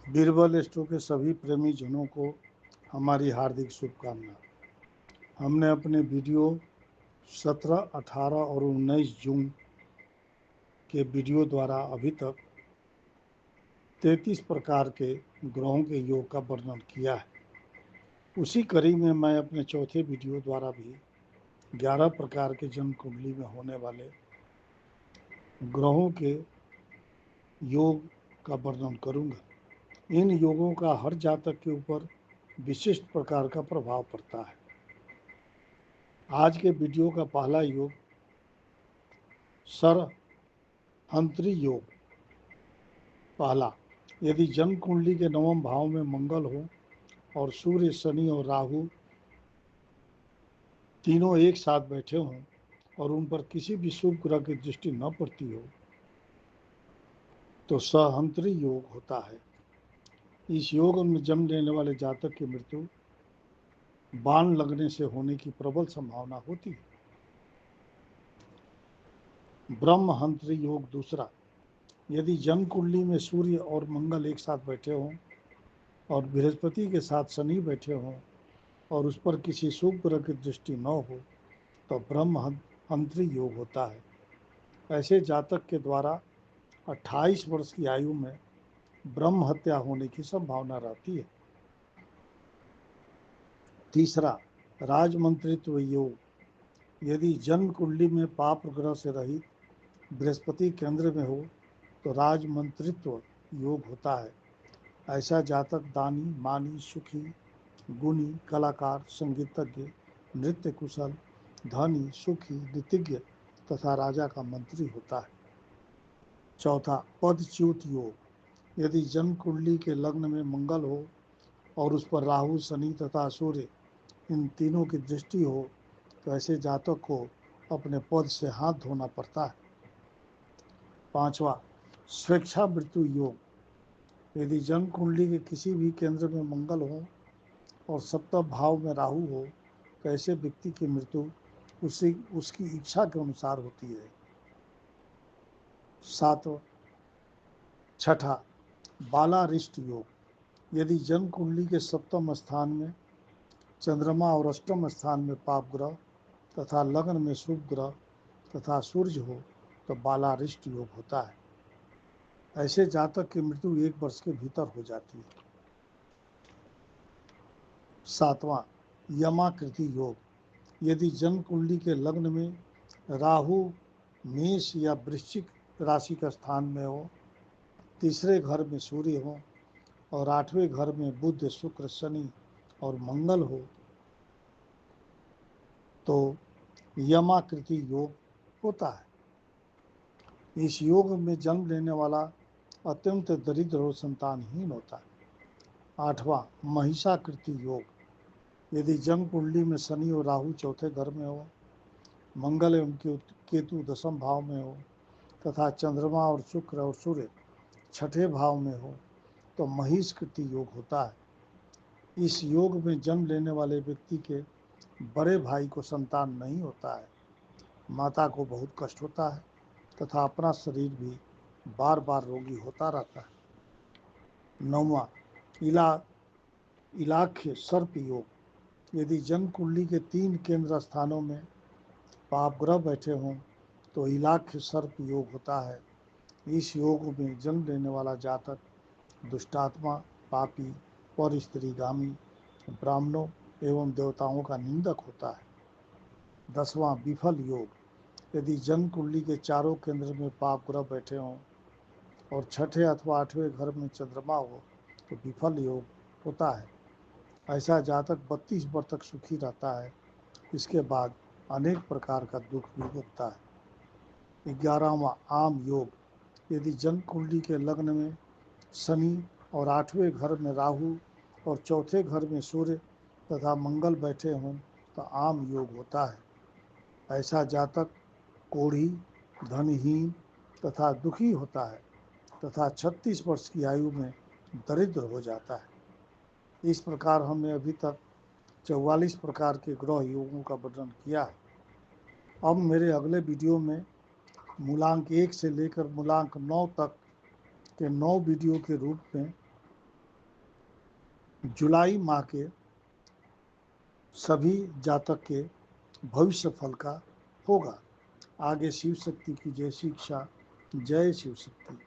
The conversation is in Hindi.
बीरबल स्टोर के सभी प्रेमी जनों को हमारी हार्दिक शुभकामनाएं। हमने अपने वीडियो 17, 18 और 19 जून के वीडियो द्वारा अभी तक 33 प्रकार के ग्रहों के योग का वर्णन किया है। उसी कड़ी में मैं अपने चौथे वीडियो द्वारा भी 11 प्रकार के जन्म कुंडली में होने वाले ग्रहों के योग का वर्णन करूंगा। इन योगों का हर जातक के ऊपर विशिष्ट प्रकार का प्रभाव पड़ता है। आज के वीडियो का पहला योग सरहंत्री योग। पहला, यदि जन्म कुंडली के नवम भाव में मंगल हो और सूर्य, शनि और राहु तीनों एक साथ बैठे हों और उन पर किसी भी शुभ ग्रह की दृष्टि न पड़ती हो तो सहंत्री योग होता है। इस योग में जन्म लेने वाले जातक की मृत्यु बाण लगने से होने की प्रबल संभावना होती है। ब्रह्महंत्री योग दूसरा, यदि जन्म कुंडली में सूर्य और मंगल एक साथ बैठे हों और बृहस्पति के साथ शनि बैठे हों और उस पर किसी शुभ ग्रह की दृष्टि न हो तो ब्रह्महंत्री योग होता है। ऐसे जातक के द्वारा 28 वर्ष की आयु में ब्रह्म हत्या होने की संभावना रहती है। तीसरा, राजमंत्रित्व योग, यदि जन्म कुंडली में पाप ग्रह से रहित बृहस्पति केंद्र में हो तो राजमंत्रित्व योग होता है। ऐसा जातक दानी, मानी, सुखी, गुणी, कलाकार, संगीतज्ञ, नृत्य कुशल, धनी, सुखी, नीतिज्ञ तथा राजा का मंत्री होता है। चौथा, पदच्युत योग, यदि जन्म कुंडली के लग्न में मंगल हो और उस पर राहु, शनि तथा सूर्य इन तीनों की दृष्टि हो तो ऐसे जातक को अपने पद से हाथ धोना पड़ता है। पांचवा, स्वेच्छा मृत्यु योग, यदि जन्म कुंडली के किसी भी केंद्र में मंगल हो और सप्तम भाव में राहु हो तो ऐसे व्यक्ति की मृत्यु उसकी इच्छा के अनुसार होती है। छठा, बालारिष्ट योग, यदि जन्म कुंडली के सप्तम स्थान में चंद्रमा और अष्टम स्थान में पाप ग्रह तथा लग्न में शुभ ग्रह तथा सूर्य हो तो बालारिष्ट योग होता है। ऐसे जातक की मृत्यु 1 वर्ष के भीतर हो जाती है। सातवां, यमाकृति योग, यदि जन्म कुंडली के लग्न में राहु मेष या वृश्चिक राशि का स्थान में हो, तीसरे घर में सूर्य हो और 8वें घर में बुध, शुक्र, शनि और मंगल हो तो यमाकृति योग होता है। इस योग में जन्म लेने वाला अत्यंत दरिद्र और संतानहीन होता है। आठवां, महिषाकृति योग, यदि जन्म कुंडली में शनि और राहु चौथे घर में हो, मंगल एवं केतु दसम भाव में हो तथा चंद्रमा और शुक्र और सूर्य छठे भाव में हो तो महिषकृति योग होता है। इस योग में जन्म लेने वाले व्यक्ति के बड़े भाई को संतान नहीं होता है, माता को बहुत कष्ट होता है तथा अपना शरीर भी बार बार रोगी होता रहता है। नौवां, इलाख्य सर्प योग, यदि जन्म कुंडली के 3 केंद्र स्थानों में पाप ग्रह बैठे हों तो इलाख्य सर्प योग होता है। इस योग में जन्म लेने वाला जातक दुष्टात्मा, पापी, पर स्त्रीगामी, ब्राह्मणों एवं देवताओं का निंदक होता है। 10वां, विफल योग, यदि जन्म कुंडली के चारों केंद्र में पाप ग्रह बैठे हों और छठे अथवा 8वें घर में चंद्रमा हो तो विफल योग होता है। ऐसा जातक 32 वर्ष तक सुखी रहता है, इसके बाद अनेक प्रकार का दुख भी भोगता है। 11वां, आम योग, यदि जन्म कुंडली के लग्न में शनि और 8वें घर में राहु और चौथे घर में सूर्य तथा मंगल बैठे हों तो आम योग होता है। ऐसा जातक कोढ़ी, धनहीन तथा दुखी होता है तथा 36 वर्ष की आयु में दरिद्र हो जाता है। इस प्रकार हमने अभी तक 44 प्रकार के ग्रह योगों का वर्णन किया है। अब मेरे अगले वीडियो में मूलांक 1 से लेकर मूलांक 9 तक के 9 वीडियो के रूप में जुलाई माह के सभी जातक के भविष्य फल का होगा। आगे शिव शक्ति की जय शिक्षा, जय शिव शक्ति।